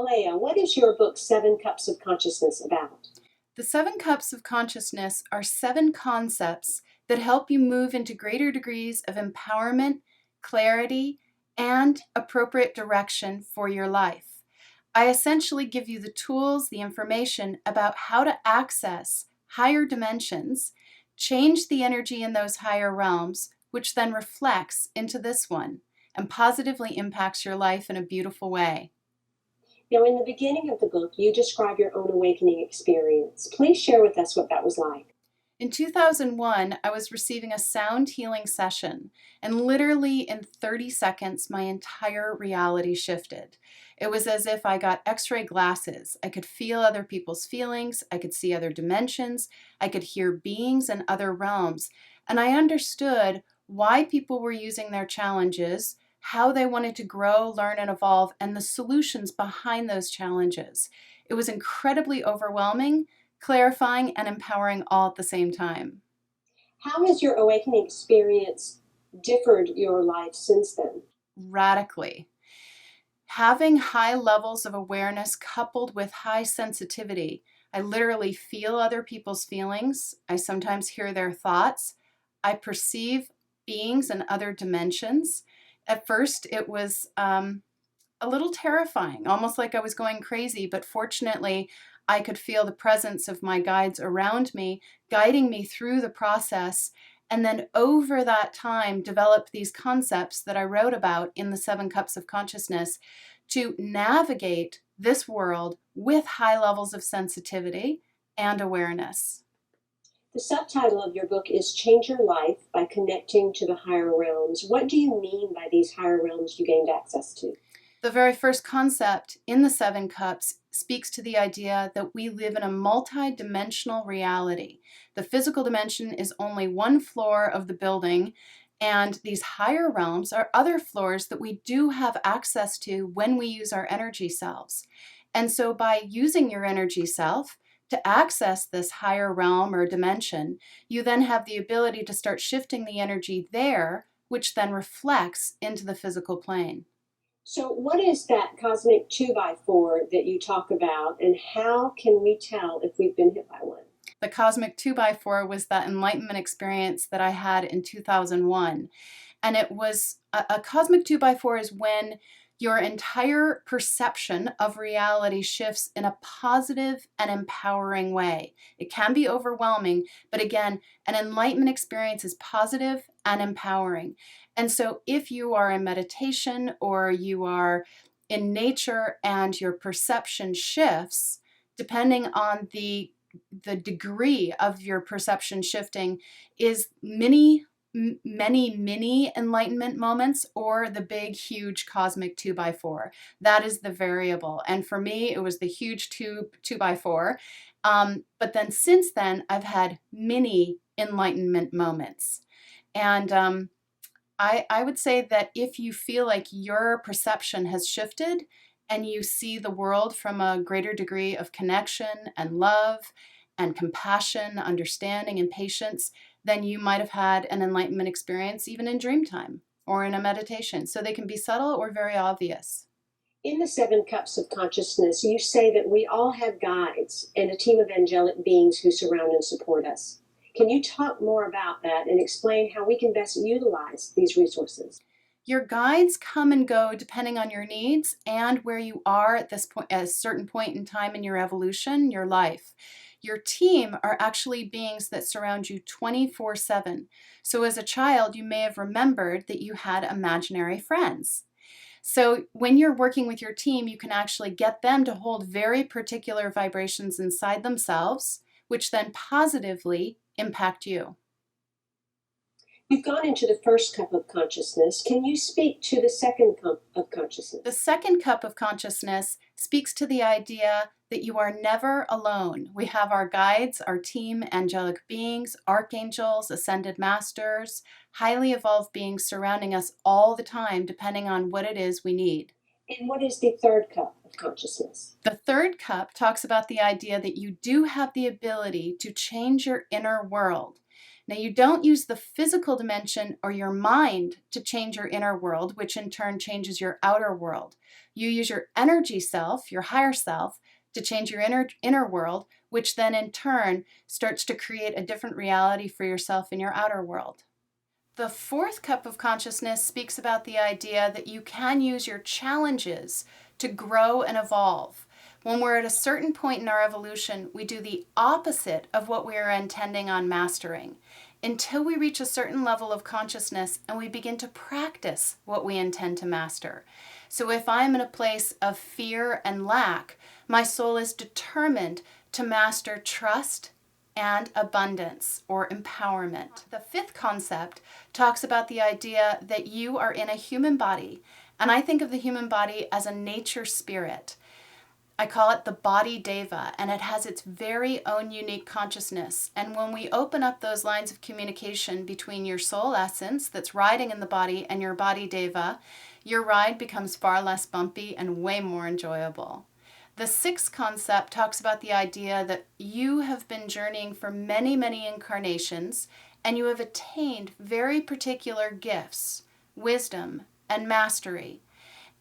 Aleya, what is your book, Seven Cups of Consciousness, about? The 7 cups of consciousness are 7 concepts that help you move into greater degrees of empowerment, clarity, and appropriate direction for your life. I essentially give you the tools, the information about how to access higher dimensions, change the energy in those higher realms, which then reflects into this one and positively impacts your life in a beautiful way. Now, in the beginning of the book, you describe your own awakening experience. Please share with us what that was like. In 2001, I was receiving a sound healing session, and literally in 30 seconds, my entire reality shifted. It was as if I got x-ray glasses. I could feel other people's feelings, I could see other dimensions, I could hear beings in other realms, and I understood why people were using their challenges, how they wanted to grow, learn, and evolve, and the solutions behind those challenges. It was incredibly overwhelming, clarifying, and empowering all at the same time. How has your awakening experience differed your life since then? Radically. Having high levels of awareness coupled with high sensitivity, I literally feel other people's feelings. I sometimes hear their thoughts. I perceive beings in other dimensions. At first, it was a little terrifying, almost like I was going crazy, but fortunately, I could feel the presence of my guides around me, guiding me through the process, and then over that time, develop these concepts that I wrote about in the 7 Cups of Consciousness to navigate this world with high levels of sensitivity and awareness. The subtitle of your book is Change Your Life by Connecting to the Higher Realms. What do you mean by these higher realms you gained access to? The very first concept in the 7 Cups speaks to the idea that we live in a multi-dimensional reality. The physical dimension is only one floor of the building, and these higher realms are other floors that we do have access to when we use our energy selves. And so by using your energy self to access this higher realm or dimension, you then have the ability to start shifting the energy there, which then reflects into the physical plane. So, what is that cosmic 2x4 that you talk about, and how can we tell if we've been hit by one? The cosmic 2x4 was that enlightenment experience that I had in 2001. And it was a cosmic 2x4 is when your entire perception of reality shifts in a positive and empowering way. It can be overwhelming, but again, an enlightenment experience is positive and empowering. And so if you are in meditation or you are in nature and your perception shifts, depending on the degree of your perception shifting, is many mini enlightenment moments or the big huge cosmic 2x4. That is the variable, and for me it was the huge 2x4. But then since then I've had mini enlightenment moments, and I would say that if you feel like your perception has shifted and you see the world from a greater degree of connection and love and compassion, understanding, and patience, then you might have had an enlightenment experience even in dream time or in a meditation. So they can be subtle or very obvious. In the Seven Cups of Consciousness, you say that we all have guides and a team of angelic beings who surround and support us. Can you talk more about that and explain how we can best utilize these resources? Your guides come and go depending on your needs and where you are at this point, at a certain point in time in your evolution, your life. Your team are actually beings that surround you 24/7. So as a child, you may have remembered that you had imaginary friends. So when you're working with your team, you can actually get them to hold very particular vibrations inside themselves, which then positively impact you. You've gone into the first cup of consciousness. Can you speak to the second cup of consciousness? The 2nd cup of consciousness speaks to the idea that you are never alone. We have our guides, our team, angelic beings, archangels, ascended masters, highly evolved beings surrounding us all the time, depending on what it is we need. And what is the third cup of consciousness? The 3rd cup talks about the idea that you do have the ability to change your inner world. Now, you don't use the physical dimension or your mind to change your inner world, which in turn changes your outer world. You use your energy self, your higher self, to change your inner world, which then in turn starts to create a different reality for yourself in your outer world. The fourth cup of consciousness speaks about the idea that you can use your challenges to grow and evolve. When we're at a certain point in our evolution, we do the opposite of what we are intending on mastering until we reach a certain level of consciousness and we begin to practice what we intend to master. So if I'm in a place of fear and lack, my soul is determined to master trust and abundance or empowerment. The fifth concept talks about the idea that you are in a human body, and I think of the human body as a nature spirit. I call it the body deva, and it has its very own unique consciousness. And when we open up those lines of communication between your soul essence that's riding in the body and your body deva, your ride becomes far less bumpy and way more enjoyable. The sixth concept talks about the idea that you have been journeying for many, many incarnations and you have attained very particular gifts, wisdom, and mastery.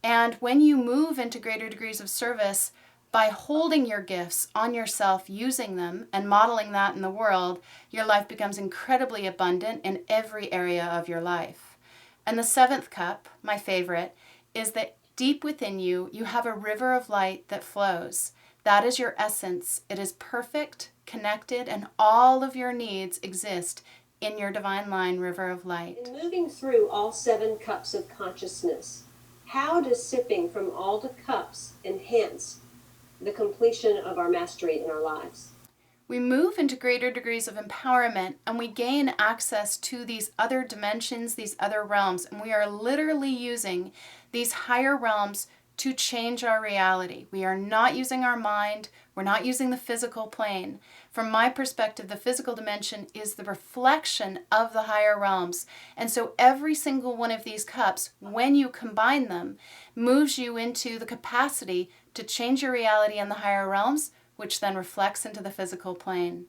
And when you move into greater degrees of service, by holding your gifts on yourself, using them, and modeling that in the world, your life becomes incredibly abundant in every area of your life. And the seventh cup, my favorite, is that deep within you, you have a river of light that flows. That is your essence. It is perfect, connected, and all of your needs exist in your divine line, river of light. In moving through all 7 cups of consciousness, how does sipping from all the cups enhance the completion of our mastery in our lives? We move into greater degrees of empowerment and we gain access to these other dimensions, these other realms, and we are literally using these higher realms to change our reality. We are not using our mind, we're not using the physical plane. From my perspective, the physical dimension is the reflection of the higher realms. And so every single one of these cups, when you combine them, moves you into the capacity to change your reality in the higher realms, which then reflects into the physical plane.